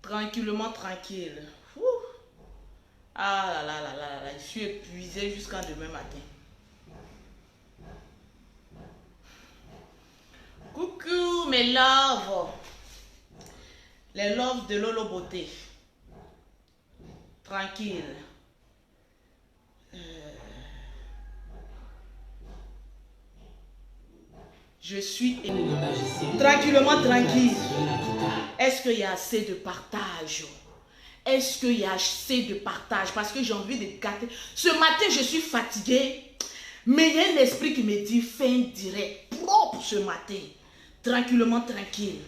Tranquillement, tranquille. Ouh. Ah là là là là là, je suis épuisée jusqu'à demain matin. Coucou mes loves. Les loves de Lolo Beauté. Tranquille. Je suis tranquillement tranquille. Est-ce qu'il y a assez de partage? Est-ce qu'il y a assez de partage? Parce que j'ai envie de gâter. Ce matin, je suis fatiguée. Mais il y a un esprit qui me dit fin direct. Propre ce matin. Tranquillement tranquille.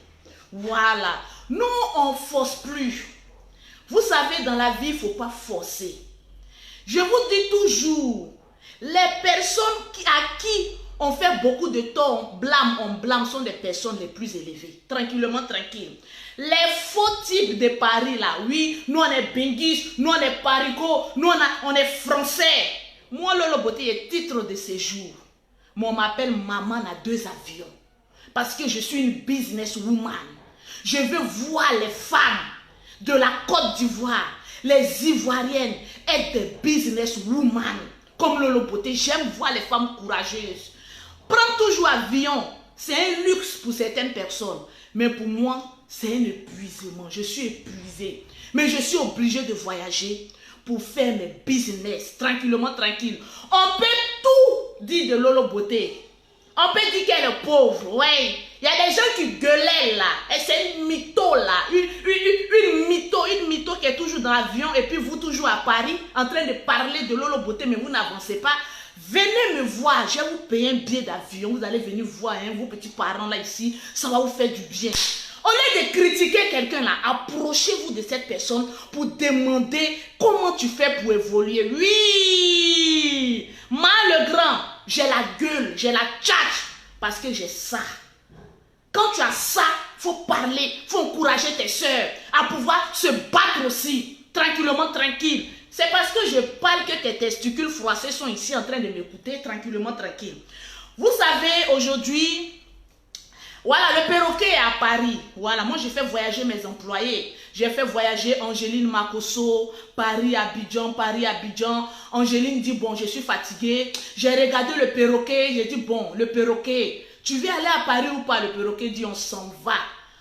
Voilà. Nous, on ne force plus. Vous savez, dans la vie, il ne faut pas forcer. Je vous dis toujours, les personnes à qui on fait beaucoup de tort, on blâme, sont des personnes les plus élevées. Tranquillement, tranquille. Les faux types de Paris là, oui, nous on est benguis, nous on est parigots, nous on est français. Moi, Lolo Beauté est titre de séjour. Mais on m'appelle maman à 2 avions. Parce que je suis une businesswoman. Je veux voir les femmes de la Côte d'Ivoire, les Ivoiriennes, être des businesswomen. Comme Lolo Beauté, j'aime voir les femmes courageuses. Prendre toujours avion, c'est un luxe pour certaines personnes. Mais pour moi, c'est un épuisement. Je suis épuisée. Mais je suis obligée de voyager pour faire mes business tranquillement, tranquille. On peut tout dire de Lolo Beauté. On peut dire qu'elle est pauvre, ouais. Il y a des gens qui gueulaient là. Et c'est une mytho là. Une mytho qui est toujours dans l'avion. Et puis vous toujours à Paris en train de parler de Lolo Beauté, mais vous n'avancez pas. Venez me voir. Je vais vous payer un billet d'avion. Vous allez venir voir vos petits parents là ici. Ça va vous faire du bien. Au lieu de critiquer quelqu'un là, approchez-vous de cette personne pour demander comment tu fais pour évoluer. Oui, moi le grand, j'ai la gueule, j'ai la tchatche parce que j'ai ça. Quand tu as ça, il faut parler, il faut encourager tes soeurs à pouvoir se battre aussi, tranquillement, tranquille. C'est parce que je parle que tes testicules froissés sont ici en train de m'écouter, tranquillement, tranquille. Vous savez, aujourd'hui, voilà, le perroquet est à Paris. Voilà, moi j'ai fait voyager mes employés. J'ai fait voyager Angéline Makosso, Paris-Abidjan. Angéline dit, bon, je suis fatiguée. J'ai regardé le perroquet, j'ai dit, bon, le perroquet, tu veux aller à Paris ou pas? Le perroquet dit, on s'en va.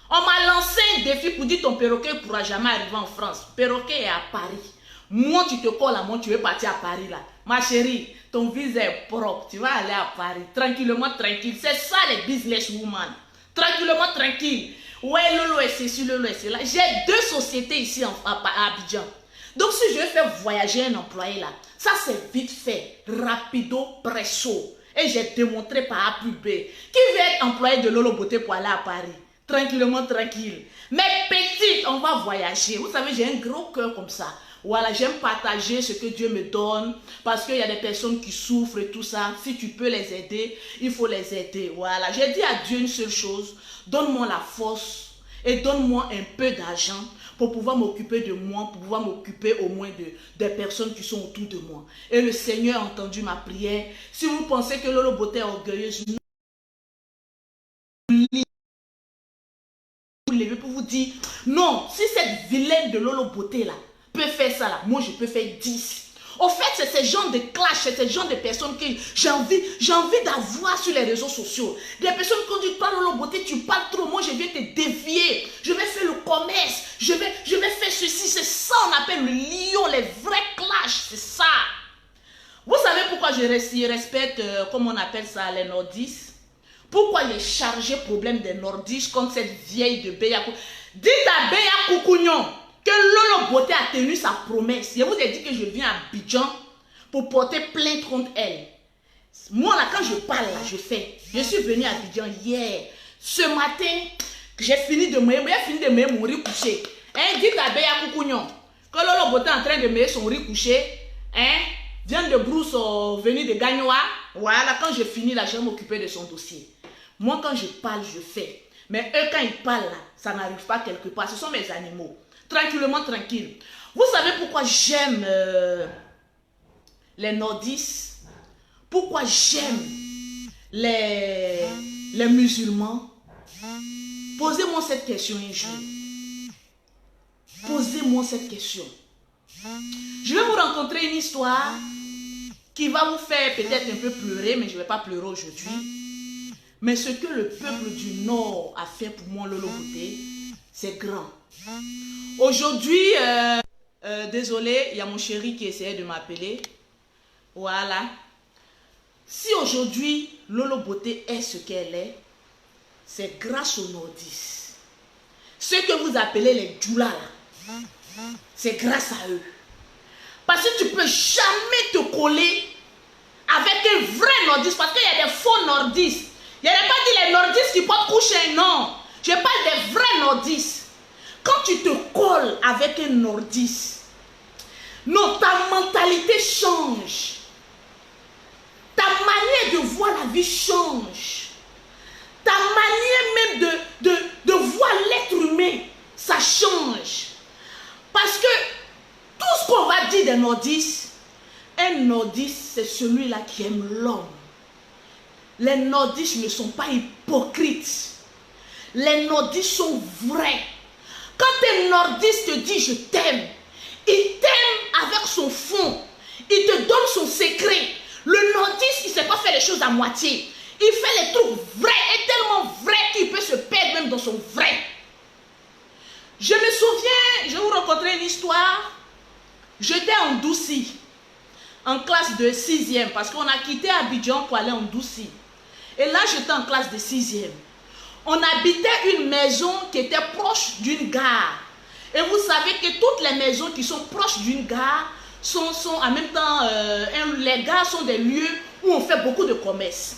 On m'a lancé un défi pour dire, ton perroquet ne pourra jamais arriver en France. Perroquet est à Paris. Moi, tu te colles à moi, tu veux partir à Paris là. Ma chérie, ton visa est propre, tu vas aller à Paris. Tranquillement, tranquille. C'est ça les businesswomen. Tranquillement, tranquille. Ouais, Lolo est ceci, Lolo est cela. J'ai 2 sociétés ici à Abidjan. Donc, si je veux faire voyager un employé là, ça c'est vite fait, rapido, presso. Et j'ai démontré par A plus B. Qui veut être employé de Lolo Beauté pour aller à Paris? Tranquillement, tranquille. Mais petite, on va voyager. Vous savez, j'ai un gros cœur comme ça. Voilà, j'aime partager ce que Dieu me donne parce qu'il y a des personnes qui souffrent et tout ça. Si tu peux les aider, il faut les aider. Voilà, j'ai dit à Dieu une seule chose. Donne-moi la force et donne-moi un peu d'argent pour pouvoir m'occuper de moi, pour pouvoir m'occuper au moins des personnes qui sont autour de moi. Et le Seigneur a entendu ma prière. Si vous pensez que Lolo Beauté est orgueilleuse, vous levez pour vous dire, non, si cette vilaine de Lolo Beauté là peut faire ça là, moi je peux faire 10. Au fait, c'est ce genre de clash, c'est ce genre de personnes que j'ai envie d'avoir sur les réseaux sociaux. Des personnes qui disent, parle Lolo Beauté, tu parles trop, moi je vais te dévier, je vais faire le commerce, je vais faire ceci, c'est ça on appelle le lion, les vrais clashs, c'est ça. Vous savez pourquoi je respecte, comme on appelle ça, les nordistes? Pourquoi il est chargé problème des nordistes contre cette vieille de Béa? Dites à Béa Coucougnon que Lolo Beauté a tenu sa promesse. Je vous ai dit que je viens à Abidjan pour porter plainte contre elle. Moi là, quand je parle là, je fais. Je suis venu à Abidjan hier. Ce matin, j'ai fini de me mon riz couché. Hein, dites à Béa Coucougnon que Lolo Beauté est en train de me son riz couché. Hein, vient de Brousse, venu de Gagnoa. Voilà, quand je finis là, je vais m'occuper de son dossier. Moi, quand je parle, je fais. Mais eux, quand ils parlent là, ça n'arrive pas quelque part. Ce sont mes animaux. Tranquillement, tranquille. Vous savez pourquoi j'aime les nordistes? Pourquoi j'aime les musulmans? Posez-moi cette question un jour. Posez-moi cette question. Je vais vous rencontrer une histoire qui va vous faire peut-être un peu pleurer, mais je ne vais pas pleurer aujourd'hui. Mais ce que le peuple du Nord a fait pour moi, Lolo Beauté, c'est grand. Aujourd'hui, désolé, il y a mon chéri qui essayait de m'appeler. Voilà. Si aujourd'hui, Lolo Beauté est ce qu'elle est, c'est grâce aux Nordistes. Ceux que vous appelez les Djoula, c'est grâce à eux. Parce que tu ne peux jamais te coller avec un vrai nordiste. Parce qu'il y a des faux nordistes. Il n'y a pas dit les nordistes qui portent coucher. Non. Je parle des vrais nordistes. Quand tu te colles avec un nordiste, non, ta mentalité change. Ta manière de voir la vie change. Ta manière même de voir l'être humain, ça change. Parce que tout ce qu'on va dire des nordistes, un nordiste, c'est celui-là qui aime l'homme. Les nordistes ne sont pas hypocrites. Les nordistes sont vrais. Quand un nordiste te dit je t'aime, il t'aime avec son fond. Il te donne son secret. Le nordiste, il ne sait pas faire les choses à moitié. Il fait les trucs vrais et tellement vrais qu'il peut se perdre même dans son vrai. Je me souviens, je vais vous raconter une histoire. J'étais en Douci, en classe de 6e, parce qu'on a quitté Abidjan pour aller en Douci. Et là, j'étais en classe de 6e. On habitait une maison qui était proche d'une gare. Et vous savez que toutes les maisons qui sont proches d'une gare sont en même temps, les gares sont des lieux où on fait beaucoup de commerce.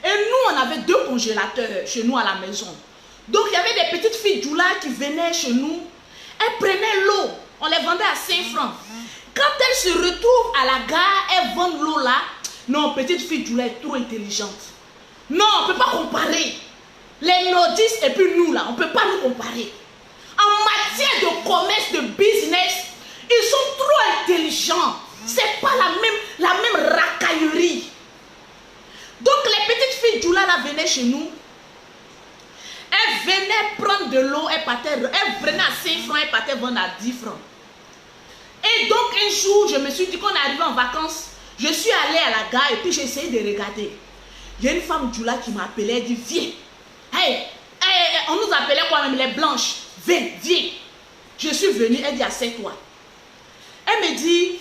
Et nous, on avait 2 congélateurs chez nous à la maison. Donc, il y avait des petites filles Djoula qui venaient chez nous. Elles prenaient l'eau. On les vendait à 5 francs. Quand elles se retrouvent à la gare, elles vendent l'eau là. Non, petite fille Djoula est trop intelligente. Non, on ne peut pas comparer. Les nordistes et puis nous là, on ne peut pas nous comparer. En matière de commerce, de business, ils sont trop intelligents. C'est pas la même racaillerie. Donc les petites filles Djoula là venaient chez nous. Elles venaient prendre de l'eau, elles venaient à 5 francs, elles partaient vendre à 10 francs. Et donc un jour, je me suis dit qu'on est arrivé en vacances, je suis allée à la gare et puis j'ai essayé de regarder. Il y a une femme Djoula qui m'a appelé, elle dit viens. Hey, on nous appelait quoi même les blanches. Viens, viens. Je suis venue, elle dit assieds-toi. Elle me dit,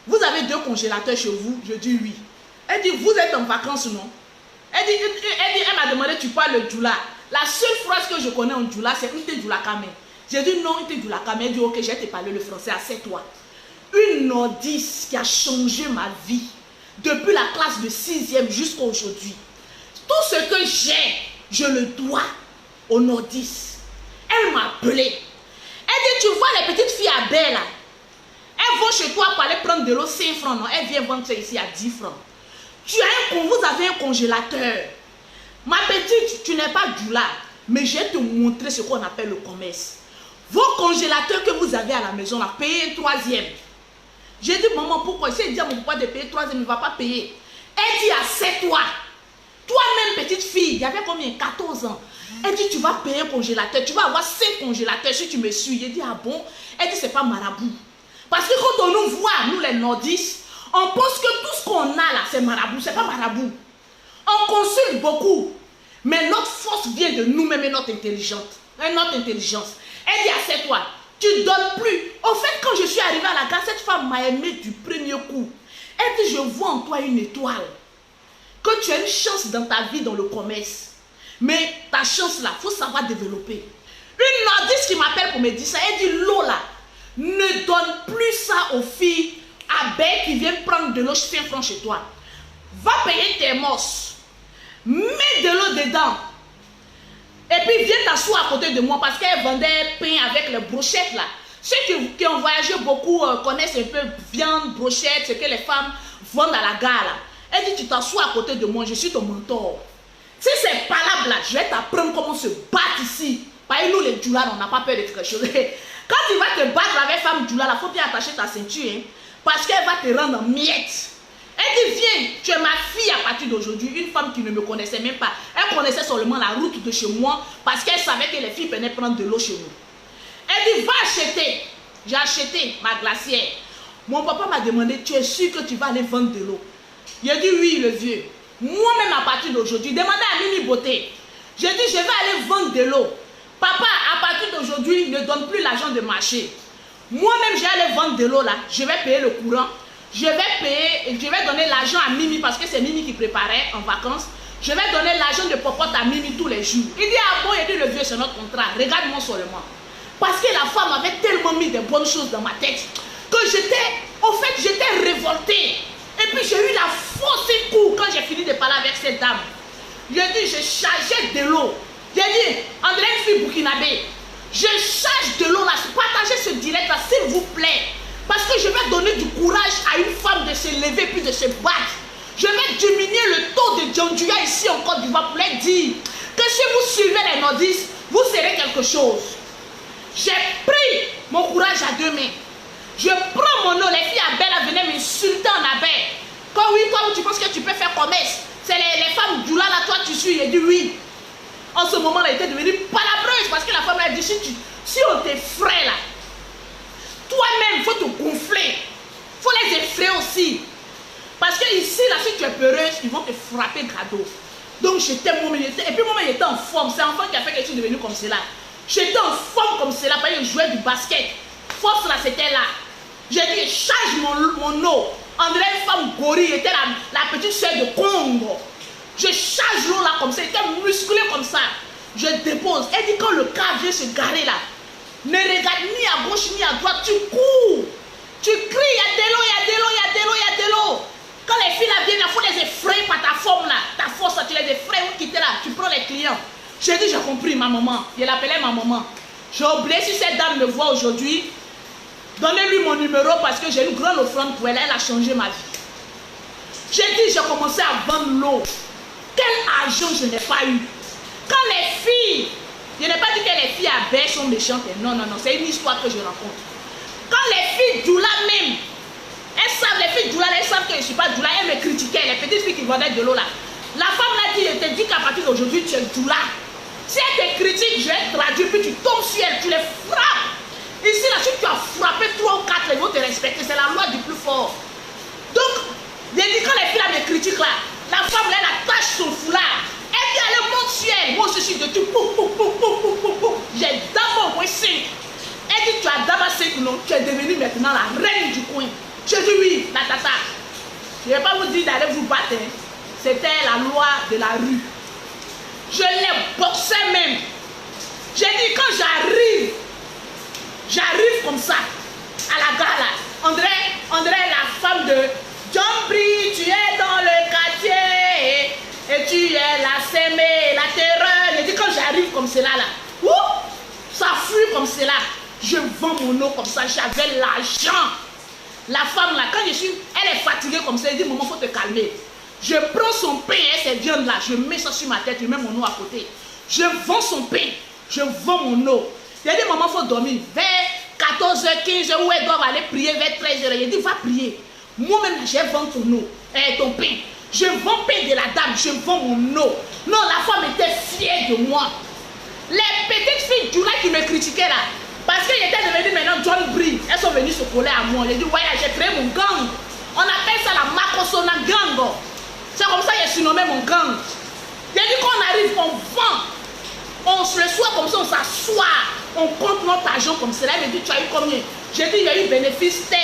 vous avez 2 congélateurs chez vous? Je dis oui. Elle dit, vous êtes en vacances non? Elle m'a demandé, tu parles le Djoula. La seule phrase que je connais en Djoula, c'est Ite Djoula Kame. J'ai dit non, Ite Djoula Kame. Elle dit ok, je vais te parler le français, assieds-toi. Une nordiste qui a changé ma vie depuis la classe de 6e jusqu'à aujourd'hui. Tout ce que j'ai, je le dois aux nordistes. Elle m'a appelé. Elle dit, tu vois les petites filles à Bella, elles vont chez toi pour aller prendre de l'eau 5 francs, non? Elles viennent vendre ça ici à 10 francs. Vous avez un congélateur. Ma petite, tu n'es pas Djoula, mais je vais te montrer ce qu'on appelle le commerce. Vos congélateurs que vous avez à la maison, là, payez un 3e. J'ai dit, maman, pourquoi? Si elle dit à mon papa de payer 3e, il ne va pas payer. Elle dit, assieds-toi. Toi-même, petite fille, il y avait combien? 14 ans. Elle dit, tu vas payer un congélateur. Tu vas avoir 5 congélateurs si tu me suis. J'ai dit, ah bon? Elle dit, c'est pas marabout. Parce que quand on nous voit, nous les nordistes, on pense que tout ce qu'on a là, c'est marabout. C'est pas marabout. On consulte beaucoup. Mais notre force vient de nous-mêmes et notre intelligence. Elle dit, assieds-toi. Tu ne donnes plus. Au fait, quand je suis arrivée à la gare, cette femme m'a aimé du premier coup. Elle dit, je vois en toi une étoile. Que tu as une chance dans ta vie, dans le commerce. Mais ta chance là, il faut savoir développer. Une nordiste qui m'appelle pour me dire ça, elle dit, Lola, ne donne plus ça aux filles à Bé qui viennent prendre de l'eau 5 francs chez toi. Va payer tes mosses. Mets de l'eau dedans. Et puis viens t'asseoir à côté de moi parce qu'elle vendait pain avec les brochettes là. Ceux qui ont voyagé beaucoup connaissent un peu viande, brochette, ce que les femmes vendent à la gare là. Elle dit, tu t'assois à côté de moi, je suis ton mentor. Si c'est palable là, je vais t'apprendre comment se battre ici. Parce que nous les Djoula, on n'a pas peur de quelque chose. Quand tu vas te battre avec femme Djoula, il faut bien attacher ta ceinture. Hein, parce qu'elle va te rendre en miettes. Elle dit, viens, tu es ma fille à partir d'aujourd'hui. Une femme qui ne me connaissait même pas. Elle connaissait seulement la route de chez moi parce qu'elle savait que les filles venaient prendre de l'eau chez nous. Elle dit, va acheter. J'ai acheté ma glacière. Mon papa m'a demandé, tu es sûr que tu vas aller vendre de l'eau? J'ai dit oui, le vieux. Moi-même, à partir d'aujourd'hui, demandez à Mimi Beauté. J'ai dit, je vais aller vendre de l'eau. Papa, à partir d'aujourd'hui, ne donne plus l'argent de marché. Moi-même, je vais aller vendre de l'eau là. Je vais payer le courant. Je vais donner l'argent à Mimi parce que c'est Mimi qui préparait en vacances. Je vais donner l'argent de popote à Mimi tous les jours. Il dit, ah bon, il dit, le vieux, c'est notre contrat. Regarde-moi seulement. Parce que la femme avait tellement mis de bonnes choses dans ma tête que j'étais révoltée. Et puis j'ai eu la fausse coup quand j'ai fini de parler avec cette dame. J'ai dit, je chargeais de l'eau. J'ai dit, André, une fille burkinabé, je charge de l'eau là, partagez ce direct là, s'il vous plaît. Parce que je vais donner du courage à une femme de se lever puis de se battre. Je vais diminuer le taux de Djandouya ici en Côte d'Ivoire pour leur dire que si vous suivez les nordistes, vous serez quelque chose. J'ai pris mon courage à deux mains. Je prends mon eau, les filles à Bella venaient m'insulter en abeille. Quand oui, toi tu penses que tu peux faire commerce, c'est les femmes du là, toi tu suis. J'ai dit oui. En ce moment-là, elle était devenue palabreuse parce que la femme a dit si on t'effraie là, toi-même, il faut te gonfler. Il faut les effrayer aussi. Parce que ici, là, si tu es peureuse, ils vont te frapper cadeau. Donc j'étais moi-même, et puis moi-même j'étais en forme. C'est l'enfant qui a fait que je suis devenue comme cela. J'étais en forme comme cela parce que je jouais du basket. Force là, c'était là. J'ai dit, charge mon eau. André, femme gorille, était la petite soeur de Congo. Je charge l'eau là comme ça, elle était musclée comme ça. Je dépose. Elle dit, quand le car vient se garer là, ne regarde ni à gauche ni à droite, tu cours. Tu cries, il y a de l'eau, il y a de l'eau, il y a de l'eau, il y a de l'eau. Quand les filles là viennent, il faut les effrayer par ta forme là. Ta force là, tu les effraies, vous quittez là, tu prends les clients. J'ai dit, j'ai compris, ma maman. Je l'appelais ma maman. J'ai oublié, si cette dame me voit aujourd'hui, donnez-lui mon numéro parce que j'ai une grande offrande pour elle. Elle a changé ma vie. J'ai dit, j'ai commencé à vendre l'eau. Quel argent je n'ai pas eu. Quand les filles, je n'ai pas dit que les filles à Berge sont méchantes. Non, non, non, c'est une histoire que je raconte. Quand les filles Doula même, elles savent, les filles Doula, elles savent que je ne suis pas Doula, elles me critiquaient, les petites filles qui vendaient de l'eau là. La femme l'a dit, elle te dit qu'à partir d'aujourd'hui, tu es Doula. Si elle te critique, je vais traduire, puis tu tombes sur elle, tu les frappes. Ici, là, si tu as frappé 3 ou 4, ils vont te respecter. C'est la loi du plus fort. Donc, quand les filles là me critiquent là, la femme là, elle attache son foulard. Elle dit, elle monte sur elle. Moi, je suis de tout. J'ai d'abord moins 5. Elle dit, tu as d'abord 5 non, tu es devenue maintenant la reine du coin. Je dis oui, la tata. Je ne vais pas vous dire d'aller vous battre. Hein. C'était la loi de la rue. Je les boxais même. J'ai dit, quand j'arrive comme ça, à la gare là. André, la femme de John Brie, tu es dans le quartier et tu es la sémée, la terreur. J'ai dit, quand j'arrive comme cela là, ça fuit comme cela. Je vends mon eau comme ça, j'avais l'argent. La femme là, quand elle est fatiguée comme ça, elle dit, maman, il faut te calmer. Je prends son pain et cette viande là, je mets ça sur ma tête, je mets mon eau à côté. Je vends son pain, je vends mon eau. J'ai dit, maman, il faut dormir. Vers 14h, 15h, où elle doit aller prier, vers 13h. J'ai dit, va prier. Moi-même, je vends ton eau, ton pain. Je vends pain de la dame, je vends mon eau. Non, la femme était fière de moi. Les petites filles du là qui me critiquaient là, parce qu'elles étaient devenues maintenant John Brie, elles sont venues se coller à moi. J'ai dit, ouais, j'ai créé mon gang. On appelle ça la Makosona gang. C'est comme ça que j'ai surnommé mon gang. J'ai dit, quand on arrive, on vend. On se le soir comme ça, on s'assoit. On compte notre argent comme cela. Elle me dit, tu as eu combien? J'ai dit, il y a eu bénéfice tel.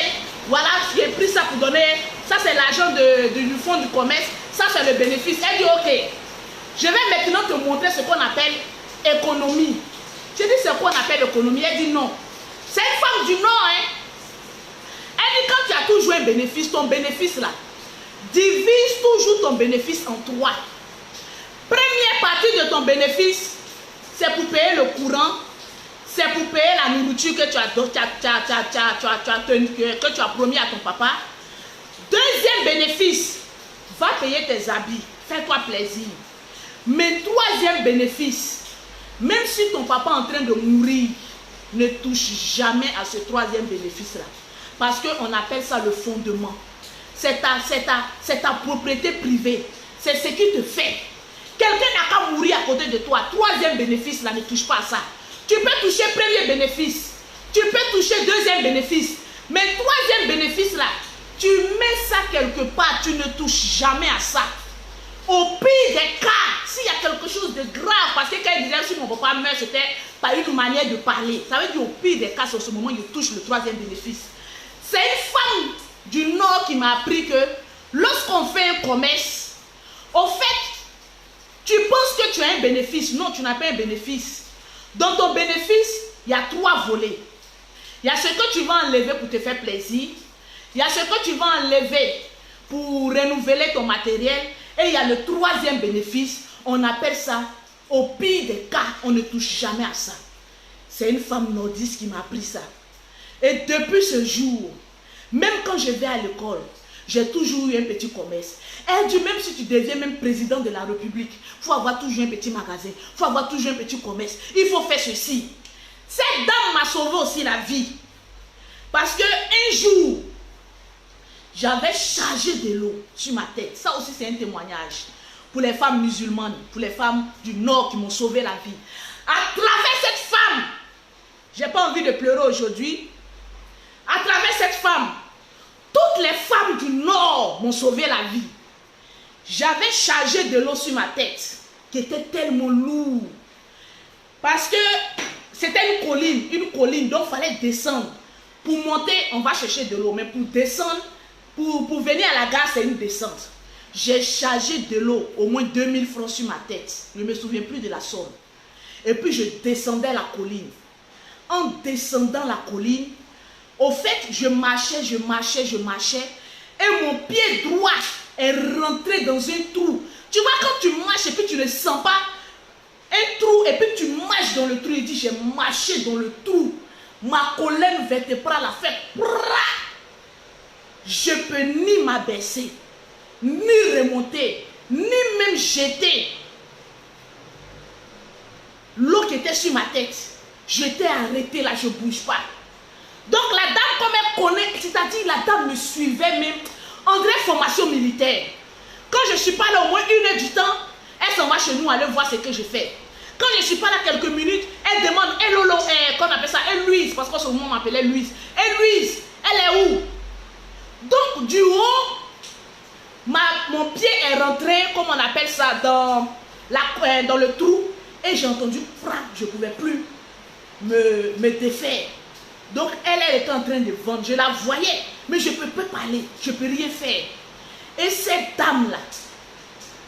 Voilà, j'ai pris ça pour donner. Ça, c'est l'argent du fonds du commerce. Ça, c'est le bénéfice. Elle dit, ok. Je vais maintenant te montrer ce qu'on appelle économie. J'ai dit, c'est quoi on appelle économie? Elle dit, non. C'est une femme du Nord, hein. Elle dit, quand tu as toujours un bénéfice, ton bénéfice là, divise toujours ton bénéfice en 3. Première partie de ton bénéfice, c'est pour payer le courant, c'est pour payer la nourriture que tu as promis à ton papa. Deuxième bénéfice, va payer tes habits, fais-toi plaisir. Mais troisième bénéfice, même si ton papa est en train de mourir, ne touche jamais à ce troisième bénéfice-là. Parce qu'on appelle ça le fondement. C'est ta propriété privée. C'est ce qui te fait. Quelqu'un n'a qu'à mourir à côté de toi. Troisième bénéfice, là, ne touche pas à ça. Tu peux toucher premier bénéfice. Tu peux toucher deuxième bénéfice. Mais troisième bénéfice là, tu mets ça quelque part, tu ne touches jamais à ça. Au pire des cas, s'il y a quelque chose de grave, parce que quand il disait si mon papa meurt, c'était pas une manière de parler. Ça veut dire au pire des cas, sur ce moment, il touche le troisième bénéfice. C'est une femme du Nord qui m'a appris que lorsqu'on fait un commerce, au fait, tu penses que tu as un bénéfice. Non, tu n'as pas un bénéfice. Dans ton bénéfice, il y a 3 volets. Il y a ce que tu vas enlever pour te faire plaisir. Il y a ce que tu vas enlever pour renouveler ton matériel. Et il y a le troisième bénéfice. On appelle ça, au pire des cas, on ne touche jamais à ça. C'est une femme nordiste qui m'a appris ça. Et depuis ce jour, même quand je vais à l'école, j'ai toujours eu un petit commerce. Elle dit, même si tu deviens même président de la République, il faut avoir toujours un petit magasin, il faut avoir toujours un petit commerce, il faut faire ceci. Cette dame m'a sauvé aussi la vie. Parce que un jour, j'avais chargé de l'eau sur ma tête. Ça aussi, c'est un témoignage pour les femmes musulmanes, pour les femmes du Nord qui m'ont sauvé la vie. À travers cette femme, je n'ai pas envie de pleurer aujourd'hui, à travers cette femme, toutes les femmes du Nord m'ont sauvé la vie. J'avais chargé de l'eau sur ma tête, qui était tellement lourd. Parce que c'était une colline, donc il fallait descendre. Pour monter, on va chercher de l'eau, mais pour descendre, pour venir à la gare, c'est une descente. J'ai chargé de l'eau, au moins 2000 francs sur ma tête. Je ne me souviens plus de la somme. Et puis je descendais la colline. En descendant la colline, au fait, je marchais. Et mon pied droit est rentré dans un trou. Tu vois, quand tu marches et puis tu ne sens pas un trou, et puis tu marches dans le trou, il dit, j'ai marché dans le trou. Ma colonne vertébrale a fait. Je peux ni m'abaisser, ni remonter, ni même jeter l'eau qui était sur ma tête. J'étais arrêté là, je ne bouge pas. Donc la dame, comme elle connaît, c'est-à-dire la dame me suivait même en vraie formation militaire. Quand je ne suis pas là au moins 1 heure du temps, elle s'en va chez nous aller voir ce que je fais. Quand je ne suis pas là quelques minutes, elle demande, hey Lolo, qu'on appelle ça, hey Louise, parce qu'en ce moment on m'appelait Louise. Hey Louise, elle est où? Donc du haut, mon pied est rentré, comme on appelle ça, dans le trou. Et j'ai entendu, je ne pouvais plus me défaire. Donc elle était en train de vendre, je la voyais, mais je ne peux pas parler, je ne peux rien faire. Et cette dame-là,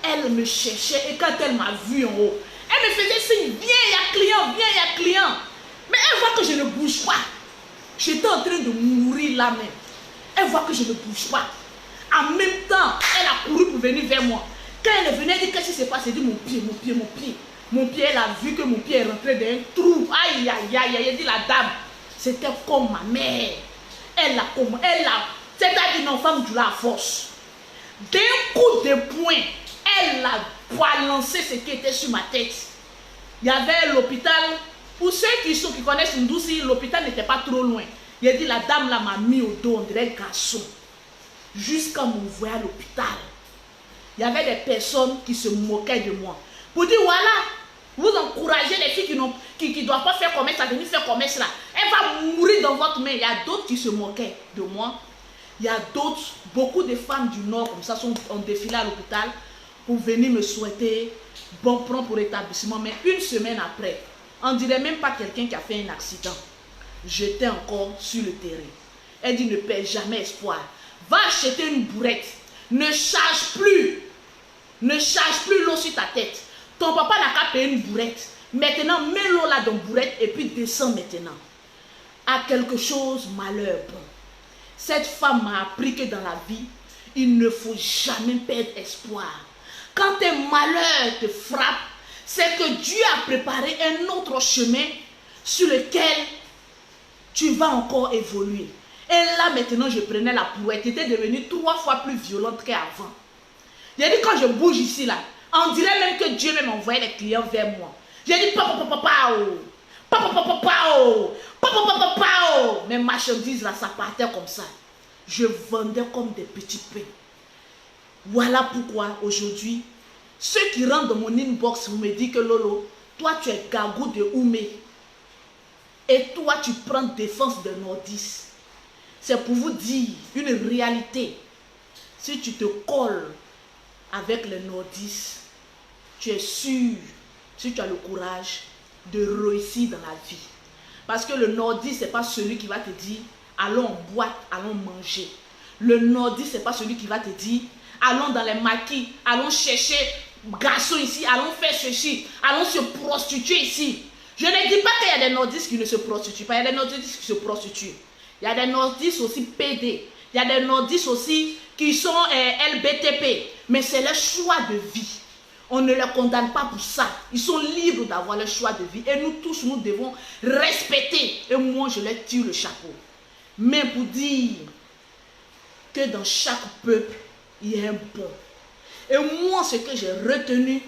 elle me cherchait, et quand elle m'a vu en haut, elle me faisait signe, viens, il y a client, viens, il y a client. Mais elle voit que je ne bouge pas. J'étais en train de mourir là même. Elle voit que je ne bouge pas. En même temps, elle a couru pour venir vers moi. Quand elle est venue, elle dit, qu'est-ce qui se passe? Elle dit, mon pied. Mon pied, elle a vu que mon pied est rentré dans un trou. Aïe, aïe, aïe, elle dit, la dame, c'était comme ma mère. C'est-à-dire une femme du la force. D'un coup de poing, elle a balancé ce qui était sur ma tête. Il y avait l'hôpital. Pour ceux qui connaissent Ndouzi, l'hôpital n'était pas trop loin. Il a dit, la dame là m'a mis au dos, on dirait un garçon. Jusqu'à m'envoyer à l'hôpital. Il y avait des personnes qui se moquaient de moi. Pour dire, voilà, vous encouragez les filles qui ne doivent pas faire commerce à venir faire commerce là. Elle va mourir dans votre main. Il y a d'autres qui se moquaient de moi. Il y a d'autres, beaucoup de femmes du Nord comme ça ont défilé à l'hôpital pour venir me souhaiter bon prompt pour rétablissement. Mais 1 semaine après, on ne dirait même pas quelqu'un qui a fait un accident. J'étais encore sur le terrain. Elle dit, ne perds jamais espoir. Va acheter une bourrette. Ne charge plus l'eau sur ta tête. Ton papa n'a qu'à payer une bourrette. Maintenant, mets l'eau là dans la bourrette et puis descends maintenant. À quelque chose, malheur bon. Cette femme m'a appris que dans la vie, il ne faut jamais perdre espoir. Quand un malheur te frappe, c'est que Dieu a préparé un autre chemin sur lequel tu vas encore évoluer. Et là, maintenant, je prenais la brouette. C'était devenu 3 fois plus violente qu'avant. J'ai dit, quand je bouge ici, là, on dirait même que Dieu même envoyait les clients vers moi. J'ai dit, mes marchandises, là, ça partait comme ça. Je vendais comme des petits pains. Voilà pourquoi, aujourd'hui, ceux qui rentrent dans mon inbox, vous me disent que Lolo, toi, tu es Gagou de Oumé. Et Et toi, tu prends défense de nordistes. C'est pour vous dire une réalité. Si tu te colles avec les nordistes, tu es sûr, si tu as le courage, de réussir dans la vie. Parce que le nordiste, ce n'est pas celui qui va te dire, allons en boîte, allons manger. Le nordiste, ce n'est pas celui qui va te dire, allons dans les maquis, allons chercher garçons ici, allons faire ceci, allons se prostituer ici. Je ne dis pas qu'il y a des nordistes qui ne se prostituent pas, il y a des nordistes qui se prostituent. Il y a des nordistes aussi PD, il y a des nordistes aussi qui sont LBTP, mais c'est leur choix de vie. On ne les condamne pas pour ça. Ils sont libres d'avoir leur choix de vie. Et nous tous, nous devons respecter. Et moi, je leur tire le chapeau. Mais pour dire que dans chaque peuple, il y a un bon. Et moi, ce que j'ai retenu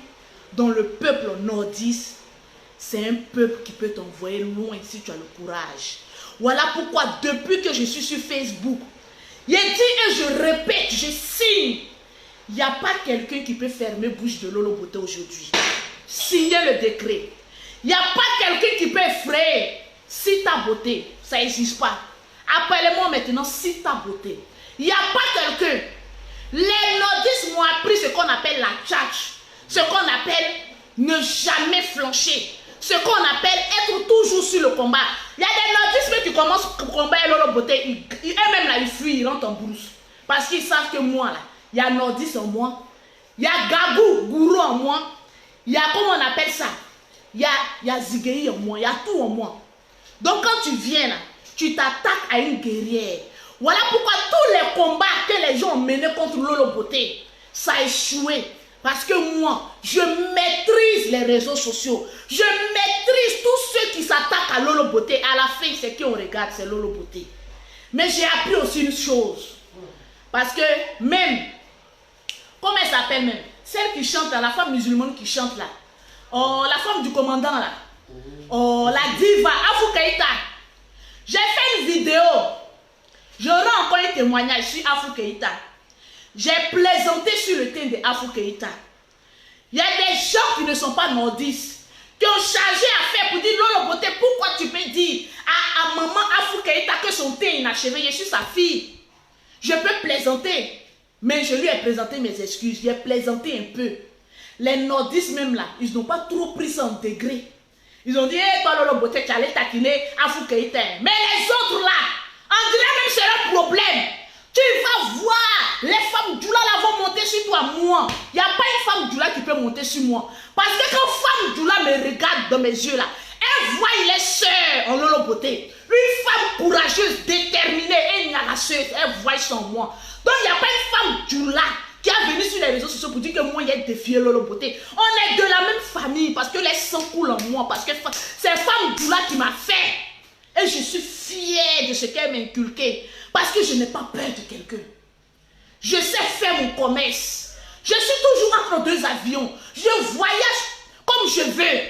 dans le peuple nordiste, c'est un peuple qui peut t'envoyer loin si tu as le courage. Voilà pourquoi, depuis que je suis sur Facebook, j'ai dit et je répète, je signe. Il n'y a pas quelqu'un qui peut fermer bouche de Lolo Beauté aujourd'hui. Signez le décret. Il n'y a pas quelqu'un qui peut effrayer si ta beauté. Ça n'existe pas. Appelez-moi maintenant si ta beauté. Il n'y a pas quelqu'un. Les nordistes m'ont appris ce qu'on appelle la tchatch. Ce qu'on appelle ne jamais flancher. Ce qu'on appelle être toujours sur le combat. Il y a des nordistes qui commencent à combattre Lolo Beauté. Eux-mêmes là, ils fuient, ils rentrent en brousse. Parce qu'ils savent que moi là, il y a nordiste en moi, il y a Gabou, Gourou en moi, il y a, comment on appelle ça, il y a Zigei en moi, il y a tout en moi. Donc quand tu viens là, tu t'attaques à une guerrière. Voilà pourquoi tous les combats que les gens ont menés contre Lolo Beauté, ça a échoué. Parce que moi, je maîtrise les réseaux sociaux. Je maîtrise tous ceux qui s'attaquent à Lolo Beauté. À la fin, c'est qui on regarde, c'est Lolo Beauté. Mais j'ai appris aussi une chose. Parce que même, comment elle s'appelle même? Celle qui chante là, la femme musulmane qui chante là. Oh, la femme du commandant là. Oh, la diva, Afou Keïta. J'ai fait une vidéo. Je rends encore un témoignage sur Afou Keïta. J'ai plaisanté sur le thème de Afou Keïta. Il y a des gens qui ne sont pas nordistes, qui ont chargé à faire pour dire Lolo Beauté, pourquoi tu peux dire à maman Afou Keïta que son thé est inachevé? Je suis sa fille. Je peux plaisanter, mais je lui ai présenté mes excuses. J'ai plaisanté un peu. Les nordistes même là, ils n'ont pas trop pris ça en degré. Ils ont dit, hey, toi Lolo Beauté, tu allais taquiner Afou Keïta. Mais les autres là, on dirait même c'est leur problème. Tu vas voir, les femmes Djoula là vont monter sur toi, moi. Il n'y a pas une femme Djoula qui peut monter sur moi. Parce que quand femme Djoula me regarde dans mes yeux là, elle voit les sœurs en Lolo Beauté. Une femme courageuse, déterminée et narracheuse, elle voit ça en moi. Donc il n'y a pas une femme Djoula qui a venu sur les réseaux sociaux pour dire que moi j'ai défié Lolo Beauté. On est de la même famille parce que les sang coulent en moi. Parce que c'est femme Djoula qui m'a fait. Et je suis fière de ce qu'elle m'a inculqué. Parce que je n'ai pas peur de quelqu'un. Je sais faire mon commerce. Je suis toujours entre deux avions. Je voyage comme je veux.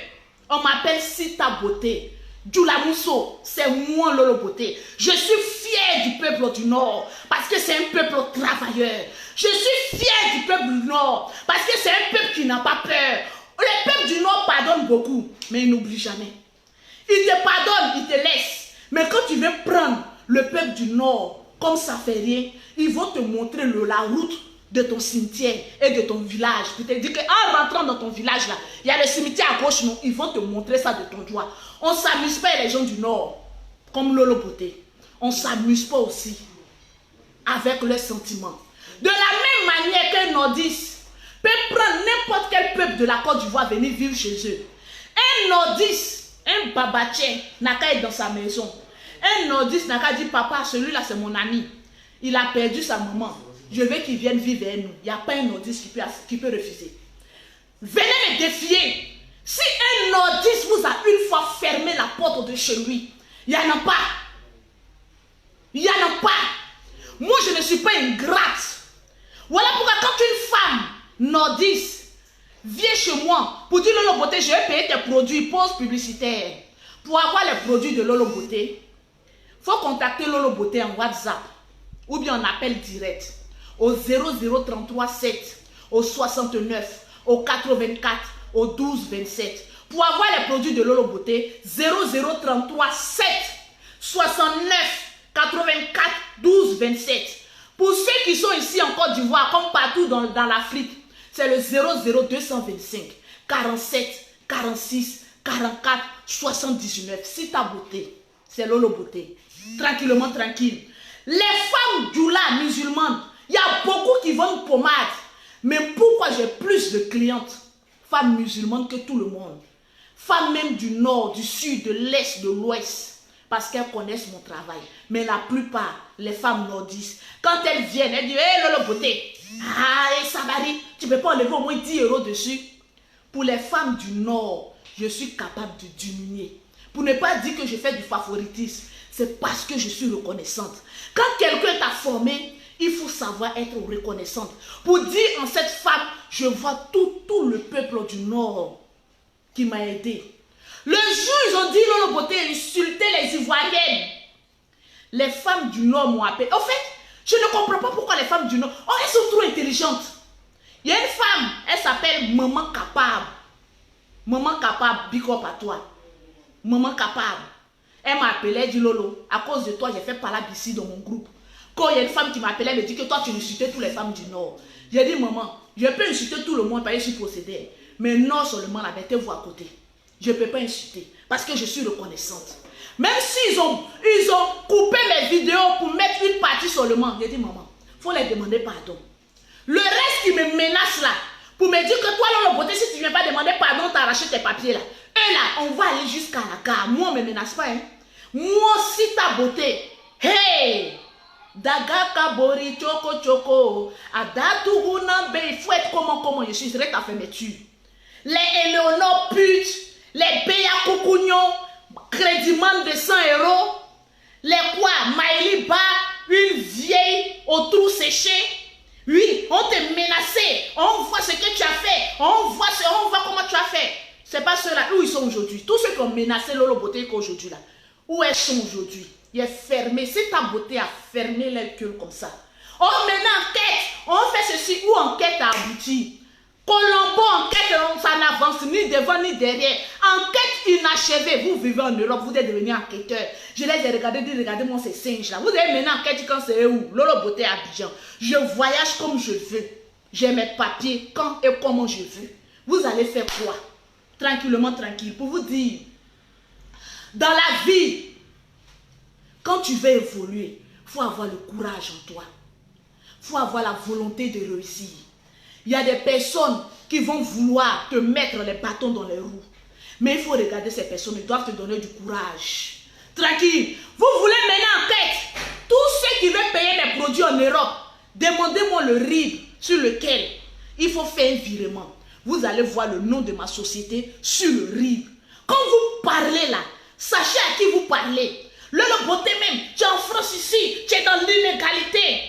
On m'appelle Sita Beauté. Djoula Mousso, c'est moi Lolo Beauté. Je suis fière du peuple du Nord parce que c'est un peuple travailleur. Je suis fière du peuple du Nord parce que c'est un peuple qui n'a pas peur. Le peuple du Nord pardonne beaucoup, mais il n'oublie jamais. Il te pardonne, il te laisse. Mais quand tu veux prendre le peuple du Nord comme ça fait rien, ils vont te montrer la route de ton cimetière et de ton village. Puis te dire qu'en rentrant dans ton village là, il y a le cimetière à gauche, non, ils vont te montrer ça de ton doigt. On ne s'amuse pas les gens du Nord, comme Lolo Beauté. On ne s'amuse pas aussi avec leurs sentiments. De la même manière qu'un nordiste peut prendre n'importe quel peuple de la Côte d'Ivoire venir vivre chez eux. Un nordiste, un babatien, n'a qu'à être dans sa maison. Un nordiste n'a qu'à dire, papa, celui-là c'est mon ami. Il a perdu sa maman. Je veux qu'il vienne vivre avec nous. Il n'y a pas un nordiste qui peut refuser. Venez me défier. Si un nordiste vous a une fois fermé la porte de chez lui, il n'y en a pas. Il n'y en a pas. Moi, je ne suis pas ingrate. Voilà pourquoi quand une femme nordiste vient chez moi pour dire Lolo Beauté, je vais payer tes produits, pause publicitaire. Pour avoir les produits de Lolo Beauté, il faut contacter Lolo Beauté en WhatsApp ou bien en appel direct au 0033 7, au 69, au 84, au 12 27. Pour avoir les produits de Lolo Beauté, 0033 7 69 84 12 27. Pour ceux qui sont ici en Côte d'Ivoire, comme partout dans l'Afrique, c'est le 00225 47 46 44 79. Si ta beauté, c'est Lolo Beauté. Tranquillement, tranquille. Les femmes doula musulmanes, il y a beaucoup qui vendent pommade. Mais pourquoi j'ai plus de clientes, femmes musulmanes, que tout le monde? Femmes même du nord, du sud, de l'est, de l'ouest. Parce qu'elles connaissent mon travail. Mais la plupart, les femmes nordistes, quand elles viennent, elles disent, hé, Lolo Beauté, ah, Sabari, tu ne peux pas enlever au moins 10 € dessus. Pour les femmes du nord, je suis capable de diminuer. Pour ne pas dire que je fais du favoritisme, c'est parce que je suis reconnaissante. Quand quelqu'un t'a formé, il faut savoir être reconnaissante. Pour dire en cette femme, je vois tout le peuple du nord qui m'a aidé. Le jour, ils ont dit Lolo Beauté insultait les Ivoiriennes. Les femmes du Nord m'ont appelé. En fait, je ne comprends pas pourquoi les femmes du Nord... Oh, elles sont trop intelligentes. Il y a une femme, elle s'appelle Maman Capable. Maman Capable, big up à toi. Maman Capable. Elle m'a appelé, elle dit Lolo, à cause de toi, j'ai fait parler ici dans mon groupe. Quand il y a une femme qui m'appelait, elle me dit que toi, tu insultais toutes les femmes du Nord. J'ai dit, maman, je peux insulter tout le monde parce que je suis possédée. Mais non seulement, la mettez-vous à côté. Je ne peux pas insulter parce que je suis reconnaissante. Même s'ils ont coupé mes vidéos pour mettre une partie seulement, j'ai dit, maman, il faut les demander pardon. Le reste qui me menace là, pour me dire que toi, Lolo Beauté, si tu ne viens pas demander pardon, tu as arraché tes papiers là. Eux là, on va aller jusqu'à la gare. Moi, on ne me menace pas. Hein. Moi, si ta beauté, hey! Daga kabori choko choko. Adatu unambe. Il faut être comment je suis direct à fermeture. Les Éléonore putes, les Béa Coucougnon, crédiment de 100 €. Les quoi? Maëliba, une vieille au trou séché. Oui, on te menacé. On voit ce que tu as fait. On voit comment tu as fait. C'est pas ceux-là. Où ils sont aujourd'hui? Tous ceux qui ont menacé Lolo Beauté qu'aujourd'hui là. Où elles sont aujourd'hui? Il est fermé. Si ta beauté a fermé leur gueule comme ça. Oh, maintenant, enquête. On fait ceci. Où enquête a abouti? Colombo, enquête, ça n'avance ni devant ni derrière. Enquête inachevée. Vous vivez en Europe, vous êtes devenu enquêteur. Je les ai regardés, dit, regardez-moi ces singes là. Vous avez maintenant enquête quand c'est où? Lolo Beauté à Abidjan. Je voyage comme je veux. J'ai mes papiers quand et comment je veux. Vous allez faire quoi? Tranquillement, tranquille. Pour vous dire, dans la vie, quand tu veux évoluer, il faut avoir le courage en toi. Il faut avoir la volonté de réussir. Il y a des personnes qui vont vouloir te mettre les bâtons dans les roues. Mais il faut regarder ces personnes, ils doivent te donner du courage. Tranquille. Vous voulez mener enquête. Tous ceux qui veulent payer mes produits en Europe, demandez-moi le RIB sur lequel il faut faire un virement. Vous allez voir le nom de ma société sur le RIB. Quand vous parlez là, sachez à qui vous parlez. Lolo Beauté même, tu es en France ici, tu es dans l'illégalité.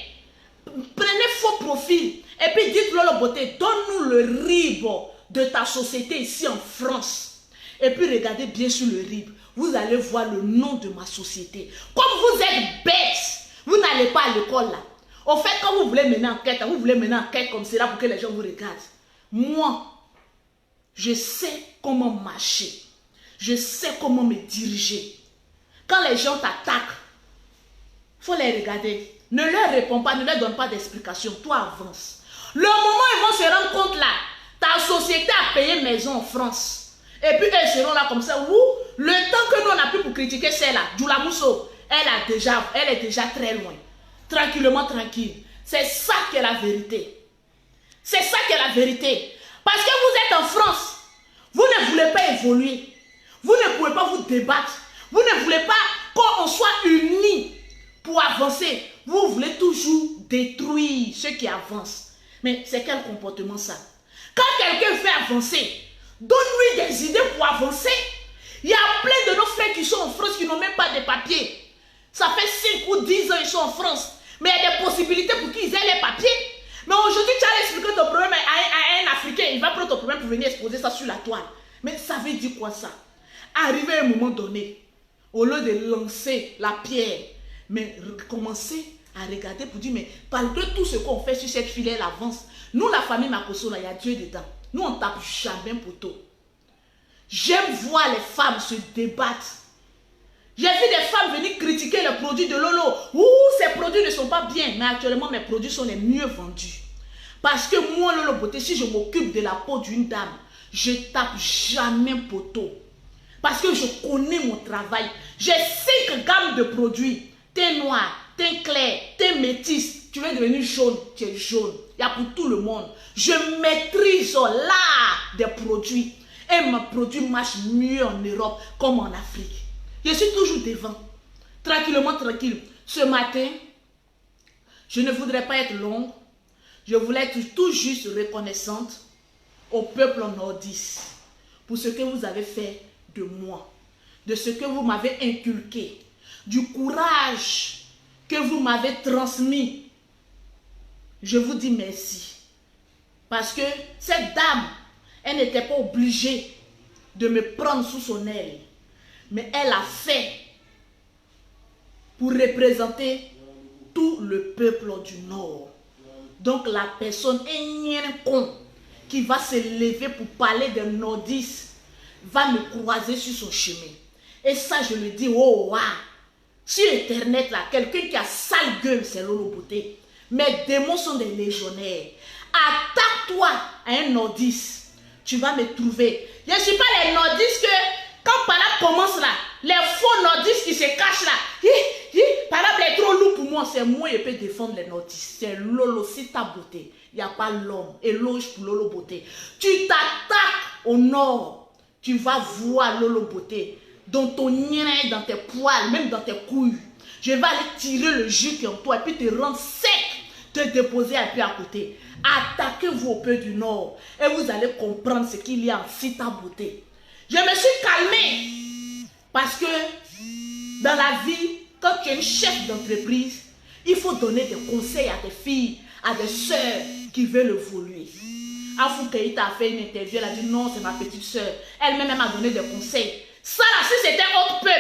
Prenez faux profil. Et puis dites Lolo Beauté, donne-nous le RIB de ta société ici en France. Et puis regardez bien sur le RIB. Vous allez voir le nom de ma société. Comme vous êtes bêtes, vous n'allez pas à l'école là. Au fait, quand vous voulez mener enquête, vous voulez mener enquête comme cela pour que les gens vous regardent. Moi, je sais comment marcher. Je sais comment me diriger. Quand les gens t'attaquent, il faut les regarder. Ne leur réponds pas, ne leur donne pas d'explication. Toi, avance. Le moment où ils vont se rendre compte là, ta société a payé maison en France. Et puis elles seront là comme ça. Où le temps que nous on a pu pour critiquer celle-là, Djoula Mousso, elle est déjà très loin. Tranquillement, tranquille. C'est ça qui est la vérité. C'est ça qui est la vérité. Parce que vous êtes en France. Vous ne voulez pas évoluer. Vous ne pouvez pas vous débattre. Vous ne voulez pas qu'on soit unis pour avancer. Vous voulez toujours détruire ceux qui avancent. Mais c'est quel comportement ça? Quand quelqu'un fait avancer, donne-lui des idées pour avancer. Il y a plein de nos frères qui sont en France qui n'ont même pas de papiers. Ça fait 5 ou 10 ans qu'ils sont en France. Mais il y a des possibilités pour qu'ils aient les papiers. Mais aujourd'hui, tu as expliqué ton problème à un Africain. Il va prendre ton problème pour venir exposer ça sur la toile. Mais ça veut dire quoi ça? Arriver à un moment donné, au lieu de lancer la pierre, mais commencer à regarder pour dire, mais malgré tout ce qu'on fait sur cette fille, elle avance. Nous, la famille Makosso, il y a Dieu dedans. Nous, on ne tape jamais poteau. J'aime voir les femmes se débattre. J'ai vu des femmes venir critiquer les produits de Lolo. Ouh, ces produits ne sont pas bien. Mais actuellement, mes produits sont les mieux vendus. Parce que moi, Lolo Beauté, si je m'occupe de la peau d'une dame, je tape jamais poteau. Parce que je connais mon travail. J'ai 5 gammes de produits. Teint noir, teint clair, teint métis. Tu veux devenir jaune, tu es jaune. Il y a pour tout le monde. Je maîtrise l'art des produits. Et mes produits marchent mieux en Europe comme en Afrique. Je suis toujours devant. Tranquillement, tranquille. Ce matin, je ne voudrais pas être longue. Je voulais être tout juste reconnaissante au peuple nordiste pour ce que vous avez fait de moi, de ce que vous m'avez inculqué, du courage que vous m'avez transmis. Je vous dis merci. Parce que cette dame, elle n'était pas obligée de me prendre sous son aile. Mais elle a fait pour représenter tout le peuple du Nord. Donc la personne con qui va se lever pour parler des nordistes va me croiser sur son chemin. Et ça, je le dis, oh waouh. Sur Internet, là, quelqu'un qui a sale gueule, c'est Lolo Beauté. Mes démons sont des légionnaires. Attaque-toi à un nordiste. Tu vas me trouver. Je ne suis pas les nordistes que, quand Palab commence là, les faux nordistes qui se cachent là, Palab est trop lourd pour moi. C'est moi qui peux défendre les nordistes. C'est Lolo, c'est ta beauté. Il n'y a pas l'homme. Éloge pour Lolo Beauté. Tu t'attaques au nord. Tu vas voir Lolo Beauté. Dans ton nien, dans tes poils, même dans tes couilles. Je vais aller tirer le jus qui est en toi et puis te rendre sec. Te déposer un peu à côté. Attaquez-vous au peu du nord. Et vous allez comprendre ce qu'il y a en Sita Beauté. Je me suis calmée. Parce que dans la vie, quand tu es une chef d'entreprise, il faut donner des conseils à tes filles, à des sœurs qui veulent évoluer. Afou Keïta a fait une interview, elle a dit non, c'est ma petite sœur. Elle-même m'a donné des conseils. Ça là, si c'était autre peuple,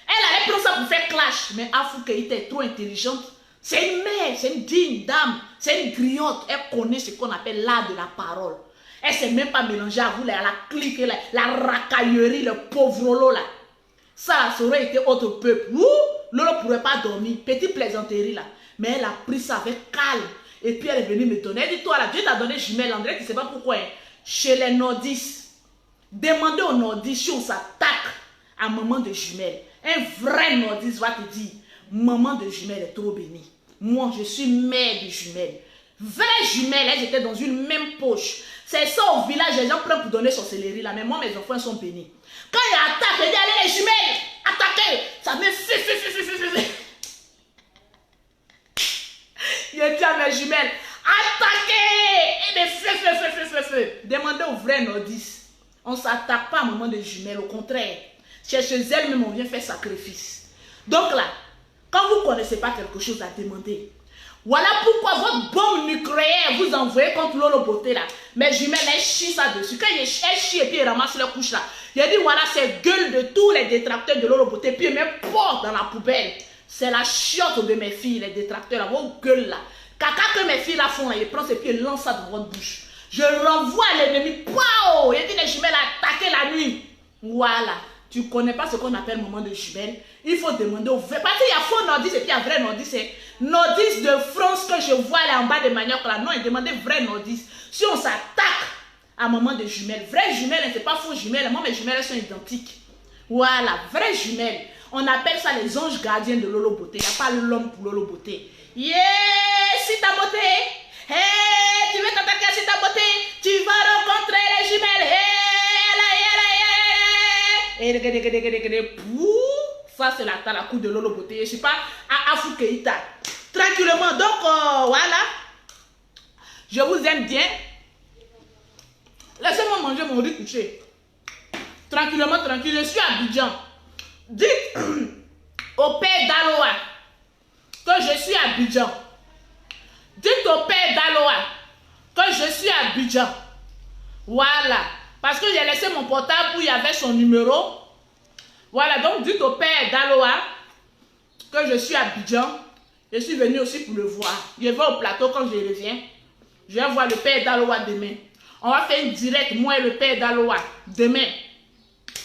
elle allait prendre ça pour faire clash. Mais Afou Keïta est trop intelligente. C'est une mère, c'est une digne dame, c'est une griotte. Elle connaît ce qu'on appelle l'art de la parole. Elle ne s'est même pas mélangée à vous, là, la clique, la racaillerie, le pauvre là. Ça aurait été autre peuple. Lolo ne pourrait pas dormir. Petite plaisanterie là. Mais elle a pris ça avec calme. Et puis elle est venue me donner. Elle dit, toi là, Dieu t'a donné jumelle. André, tu ne sais pas pourquoi. Hein. Chez les nordistes, demandez aux nordistes si on s'attaque à maman de jumelle. Un vrai nordiste va te dire, maman de jumelle est trop bénie. Moi, je suis mère de jumelle. Vraie jumelle, elles étaient dans une même poche. C'est ça au village, les gens prennent pour donner sorcellerie là. Mais moi, mes enfants sont bénis. Quand il y a attaque, je dis, allez les jumelles, attaquez. Ça me fait. Je dis à mes jumelles, attaquez. Et me fait. Demandez aux vrais nordistes. On ne s'attaque pas à maman de jumelles, au contraire. Chez elles même, on vient faire sacrifice. Donc là, quand vous ne connaissez pas quelque chose à demander, voilà pourquoi votre bombe nucléaire vous envoyez contre Lolo Beauté là. Mes jumelles, elles chient ça dessus. Quand elles chient et puis elles ramassent leur couche là. Il a dit voilà, c'est gueule de tous les détracteurs de Lolo Beauté. Puis ils me portent dans la poubelle. C'est la chiotte de mes filles, les détracteurs là. Vos gueules là. Caca que mes filles là font là, ils prennent ses pieds et lancent ça dans votre bouche. Je renvoie l'ennemi. Pow! Il a dit les jumelles attaquer la nuit. Voilà. Tu ne connais pas ce qu'on appelle moment de jumelle. Il faut demander au vrai. Parce qu'il y a faux nordistes et puis il y a vrai nordistes. C'est nordistes de France que je vois là en bas de manioc là. Non, il demandait vrai nordistes. Si on s'attaque à moment de jumelles, vraie jumelle, c'est pas faux jumelle. Moi, mes jumelles sont identiques. Voilà, vraie jumelle. On appelle ça les anges gardiens de Lolo Beauté. Il n'y a pas l'homme pour Lolo Beauté. Yeah, Sita Beauté. Hey, tu veux t'attaquer à Sita Beauté? Tu vas rencontrer les jumelles. Hey, ça c'est la coupe de Lolo Beauté. Je ne suis pas à Afou Keïta. Tranquillement. Donc voilà. Je vous aime bien. Laissez-moi manger mon riz couché. Tranquillement, tranquille. Je suis à Abidjan. Dites au père d'Aloa que je suis à Abidjan. Dites au père d'Aloa que je suis à Abidjan. Voilà. Parce que j'ai laissé mon portable où il y avait son numéro. Voilà, donc dites au père d'Aloa que je suis à Abidjan. Je suis venu aussi pour le voir. Je vais au plateau quand je reviens. Je vais voir le père d'Aloa demain. On va faire une direct, moi et le père d'Aloa, demain.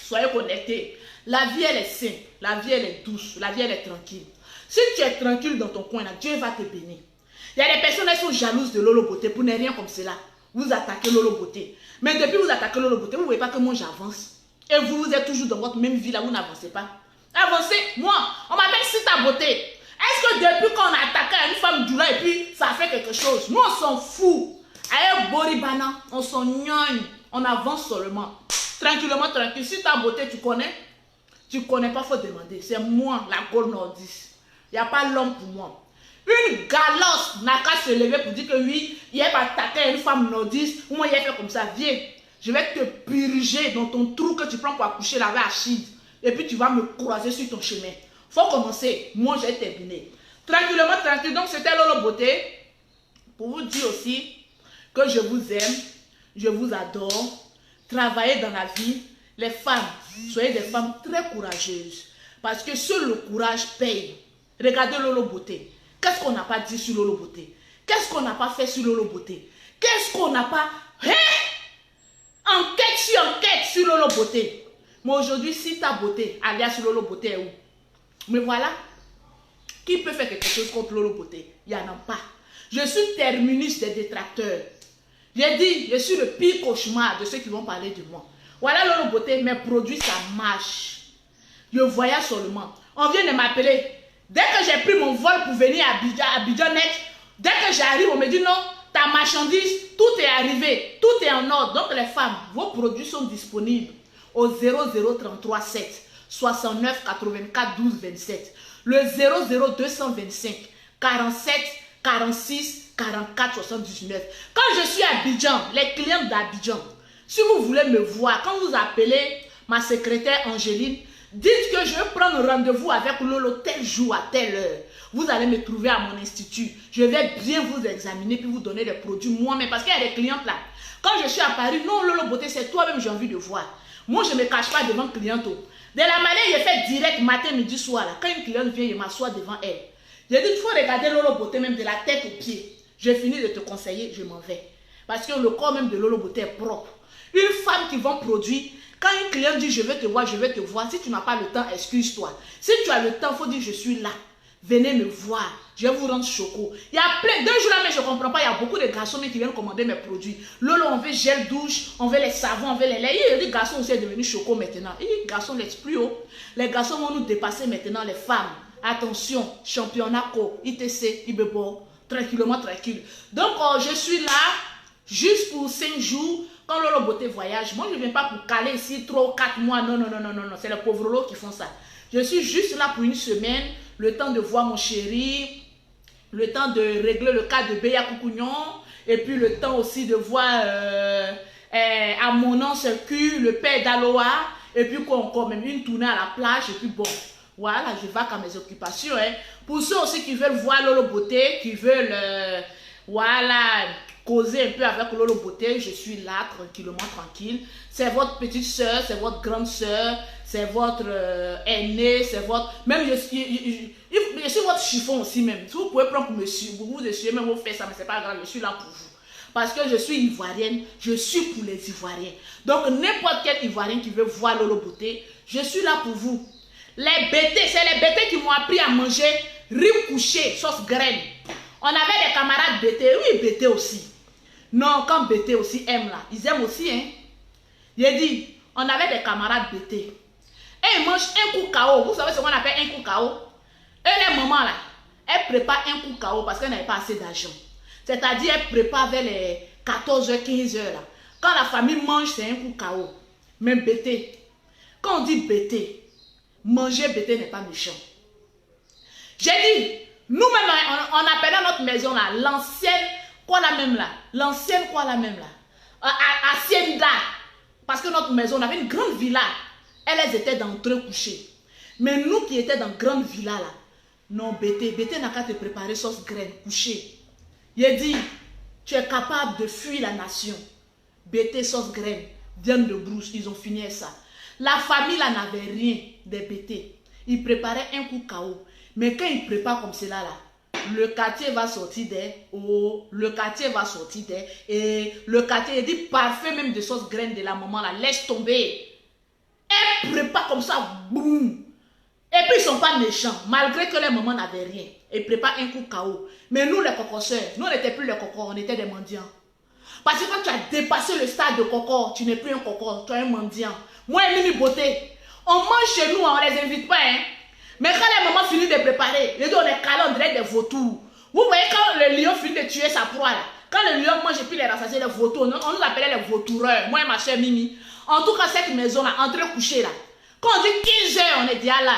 Soyez connectés. La vie, elle est simple. La vie, elle est douce. La vie, elle est tranquille. Si tu es tranquille dans ton coin, là, Dieu va te bénir. Il y a des personnes qui sont jalouses de Lolo Beauté pour ne rien comme cela. Vous attaquez Lolo Beauté. Mais depuis que vous attaquez Lolo Beauté, vous ne voyez pas que moi j'avance. Et vous êtes toujours dans votre même vie là, vous n'avancez pas. Avancez. Moi, on m'appelle Sita Beauté. Est-ce que depuis qu'on a attaqué une femme du là et puis ça a fait quelque chose? Nous, on s'en fout. Avec Boribana, on s'en gnangne. On avance seulement. Tranquillement, tranquille. Sita Beauté, tu connais? Tu connais pas, faut demander. C'est moi, la Gaule nordiste. Il n'y a pas l'homme pour moi. Une galosse n'a qu'à se lever pour dire que oui, il a attaqué une femme nordiste. Ou moi, il a fait comme ça. Viens, je vais te purger dans ton trou que tu prends pour accoucher la Achille. Et puis tu vas me croiser sur ton chemin. Faut commencer. Moi, j'ai terminé. Tranquillement, tranquille. Donc, c'était Lolo Beauté. Pour vous dire aussi que je vous aime, je vous adore. Travaillez dans la vie. Les femmes, soyez des femmes très courageuses. Parce que seul le courage paye. Regardez Lolo Beauté. Qu'est-ce qu'on n'a pas dit sur Lolo Beauté? Qu'est-ce qu'on n'a pas fait sur Lolo Beauté? Qu'est-ce qu'on n'a pas... Enquête sur Lolo Beauté. Mais aujourd'hui, Sita Beauté, alias Lolo Beauté est où? Mais voilà. Qui peut faire quelque chose contre Lolo Beauté? Il n'y en a pas. Je suis terminus des détracteurs. J'ai dit, je suis le pire cauchemar de ceux qui vont parler de moi. Voilà Lolo Beauté, mes produits, ça marche. Je voyage seulement. On vient de m'appeler. Dès que j'ai pris mon vol pour venir à Abidjan-Net, dès que j'arrive, on me dit non, ta marchandise, tout est arrivé, tout est en ordre. Donc les femmes, vos produits sont disponibles au 0033 7 69 84 12 27. Le 00225 47 46 44 79. Quand je suis à Abidjan, les clients d'Abidjan, si vous voulez me voir, quand vous appelez ma secrétaire Angéline, dites que je vais prendre rendez-vous avec Lolo tel jour à telle heure. Vous allez me trouver à mon institut. Je vais bien vous examiner puis vous donner des produits moi-même. Parce qu'il y a des clientes là. Quand je suis à Paris, non Lolo Beauté, c'est toi-même j'ai envie de voir. Moi, je ne me cache pas devant cliente. De la manière, je fais direct matin, midi, soir. Là. Quand une cliente vient, je m'assois devant elle. Je dis, il faut regarder Lolo Beauté même de la tête aux pieds. J'ai fini de te conseiller, je m'en vais. Parce que le corps même de Lolo Beauté est propre. Une femme qui vend produit, quand une cliente dit je vais te voir, si tu n'as pas le temps, excuse-toi. Si tu as le temps, il faut dire je suis là. Venez me voir, je vais vous rendre choco. Il y a plein, 2 jours là, mais je ne comprends pas, il y a beaucoup de garçons qui viennent commander mes produits. Lolo, on veut gel douche, on veut les savons, on veut les laits. Les garçons aussi sont devenus choco maintenant. Les garçons laissent plus haut. Les garçons vont nous dépasser maintenant, les femmes. Attention, championnat co, ITC, Ibebo, tranquillement, tranquille. Donc, je suis là, juste pour 5 jours. Quand Lolo Beauté voyage, moi je ne viens pas pour caler ici 3 ou 4 mois. Non, non, non, non, non, non. C'est les pauvres lots qui font ça. Je suis juste là pour une semaine, le temps de voir mon chéri, le temps de régler le cas de Béa Coucougnon, et puis le temps aussi de voir à mon nom cul, le père d'Aloa, et puis encore même une tournée à la plage, et puis bon, voilà, je vais à mes occupations. Hein. Pour ceux aussi qui veulent voir Lolo Beauté, qui veulent, voilà, causer un peu avec Lolo Beauté, je suis là, tranquillement, tranquille. C'est votre petite soeur, c'est votre grande soeur, c'est votre aînée, c'est votre... Même je suis votre chiffon aussi même. Si vous pouvez prendre pour me suivre, vous essuyez même vos fesses, ça, mais c'est pas grave, je suis là pour vous. Parce que je suis ivoirienne, je suis pour les Ivoiriens. Donc n'importe quel Ivoirien qui veut voir Lolo Beauté, je suis là pour vous. Les bêtés, c'est les bêtés qui m'ont appris à manger riz couché, sauce graine. On avait des camarades bêtés, oui, bêtés aussi. Non, quand bêtés aussi aiment là, ils aiment aussi, hein. J'ai dit, on avait des camarades bêtés. Et ils mangent un coup KO. Vous savez ce qu'on appelle un coup KO? Et les mamans là, elles préparent un coup KO parce qu'elles n'avaient pas assez d'argent. C'est-à-dire, elles préparent vers les 14h, 15h là. Quand la famille mange, c'est un coup KO. Même bêté. Quand on dit bêté, manger bêté n'est pas méchant. J'ai dit, nous-mêmes, on appelait notre maison là, l'ancienne, quoi la même là? L'ancienne, quoi la même là? Hacienda. Parce que notre maison, on avait une grande villa. Elles étaient dans deux couchés. Mais nous qui étions dans grande villa là, non, bêté n'a qu'à te préparer sauce graine, couché. Il a dit, tu es capable de fuir la nation. Bêté, sauce graine, viande de brousse, ils ont fini avec ça. La famille là n'avait rien des bêtés. Ils préparaient un coup KO. Mais quand ils préparent comme cela là, le quartier va sortir des eaux, le quartier va sortir des, et le quartier, il dit parfait même de sauce graine de la maman là, laisse tomber. Elle prépare comme ça, boum. Et puis ils sont pas méchants, malgré que les mamans n'avaient rien. Ils préparent un coup KO. Mais nous les cocosseurs, nous on n'était plus les cocos, on était des mendiants. Parce que quand tu as dépassé le stade de coco, tu n'es plus un coco, tu es un mendiant. Moi et Mimi Beauté, on mange chez nous, on les invite pas. Hein. Mais quand les mamans finissent de préparer, les deux on est calés, on dirait des vautours. Vous voyez quand le lion finit de tuer sa proie là, quand le lion mange et puis les rassasier les vautours, on nous appelait les vautoureurs, moi et ma chère Mimi. En tout cas cette maison là, entre couchés là, quand on dit 15 h, on est déjà là.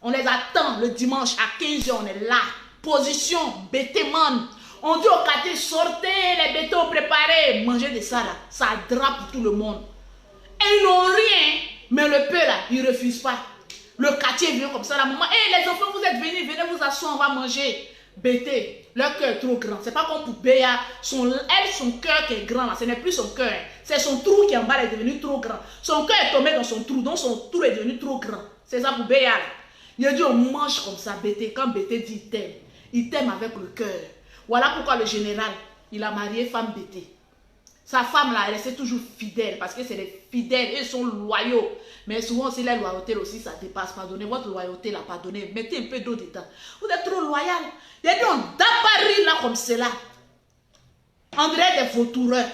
On les attend le dimanche à 15 h, on est là. Position, bétéman. On dit au quartier, sortez les bétons préparés. Mangez de ça là, ça drape pour tout le monde. Et ils n'ont rien, mais le peu là, ils ne refusent pas. Le quartier vient comme ça, la maman, hey, les enfants, vous êtes venus, venez vous asseoir, on va manger. Bété, leur cœur est trop grand. C'est pas comme pour Béa, son cœur qui est grand là, ce n'est plus son cœur. C'est son trou qui en bas est devenu trop grand. Son cœur est tombé dans son trou, donc son trou est devenu trop grand. C'est ça pour Béa là. Il a dit on mange comme ça, Bété. Quand Bété dit il t'aime avec le cœur. Voilà pourquoi le général, il a marié femme Bété. Sa femme là, elle est toujours fidèle parce que c'est des fidèles, ils sont loyaux. Mais souvent aussi la loyauté aussi, ça dépasse. Pardonnez votre loyauté là, pardonnez. Mettez un peu d'eau dedans. Vous êtes trop loyal. Il a dit on d'apparaît là comme cela. On dirait des vautoureurs.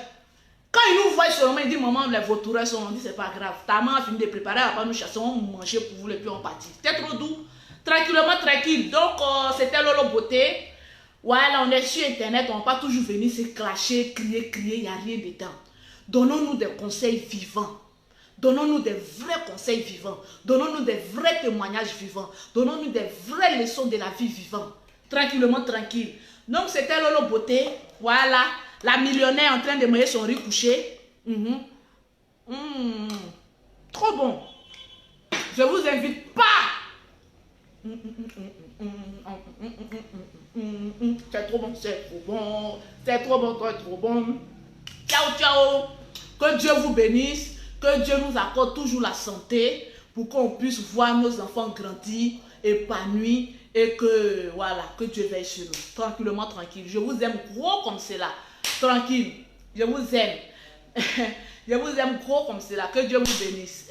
Quand ils nous voient seulement, ils disent maman, les vautoureurs sont, on dit c'est pas grave. Ta maman a fini de préparer, elle va pas nous chasser, on manger pour vous et puis on partit. C'était trop doux. Tranquillement, tranquille. Donc c'était Lolo Beauté. Voilà, on est sur internet, on ne va pas toujours venir se clasher, crier, il n'y a rien dedans. Donnons-nous des conseils vivants. Donnons-nous des vrais conseils vivants. Donnons-nous des vrais témoignages vivants. Donnons-nous des vraies leçons de la vie vivante. Tranquillement, tranquille. Donc c'était Lolo Beauté. Voilà, la millionnaire en train de manger son riz couché. Trop bon. Je vous invite pas. C'est trop bon, c'est trop bon. C'est trop bon, c'est trop bon. Ciao, ciao. Que Dieu vous bénisse. Que Dieu nous accorde toujours la santé pour qu'on puisse voir nos enfants grandir, épanouis et que, voilà, que Dieu veille sur nous. Tranquillement, tranquille. Je vous aime gros comme cela. Tranquille. Je vous aime. Je vous aime gros comme cela. Que Dieu vous bénisse.